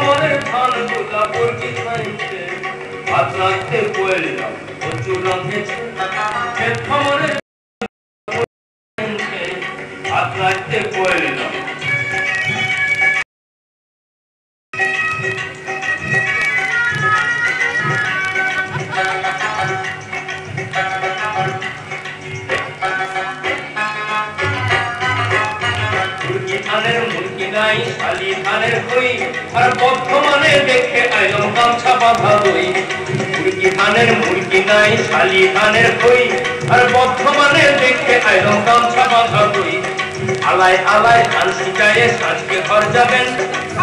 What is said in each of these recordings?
খবরের ধান গোলা পড়কি খাইছে ভাত রাখতে বললাম প্রচুর রাঁধেছে খবরের ভাত রাখতে বললাম মুরগি নাই শালি ধানের কই আর বর্তমানে দেখে আইলাম গামছা বাঁধা দই মুরগি নাই শালি ধানের কই আর বর্তমানে দেখে আইলাম গামছা বাঁধা দই আলাই আলাই ধান শিকায়ে সাজকে ঘর যাবেন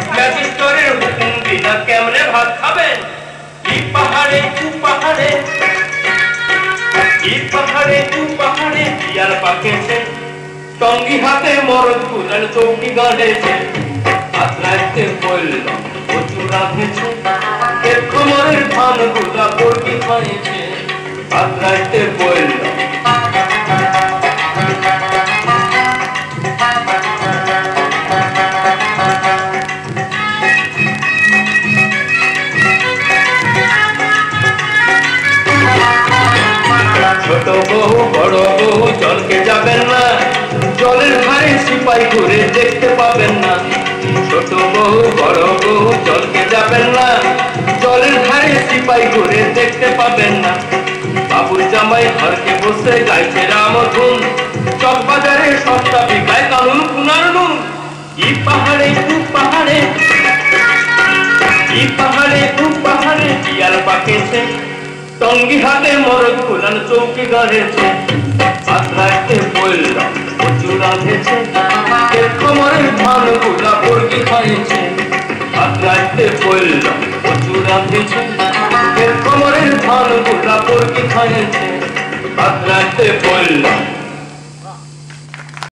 ম্যাজিস্ট্রেটের হুকুম বিনা কেমনে ভাত খাবেন এই পাহাড়ে তু পাহাড়ে বিয়ার পাকেছে টঙ্গি হাতে মরদ কুলার চৌকি গাড়েছে ভাত রাখতে বললাম প্রচুর রাঁধেছে খবরের ধান গোলা পড়কি খাইছে ভাত রাখতে বললাম ছোট বহু বড় বহু জলকে যাবেন না জলের ধারে সিপাই ঘুরে দেখতে পাবেন না ছোট বহু বড় বহু জলকে যাবেন না জলের ধারে সিপাই ঘুরে দেখতে পাবেন না বাবুর জামাই ঘরকে বসে গাইছে রামধুন চক বাজারে সস্তা বিকায় কানুন কুনার নুন ই পাহাড়ে তু পাহাড়ে বিয়ার পাকেছে টঙ্গি হাতে মরদ কুলান চৌকি গাড়েছে ভাত রাখতে বললাম প্রচুর রাঁধেছে খবরের ধান গোলা পড়কি খাইছে ভাত রাখতে বললাম প্রচুর রাঁধেছে খবরের ধান গোলা পড়কি খাইছে ভাত রাখতে বললাম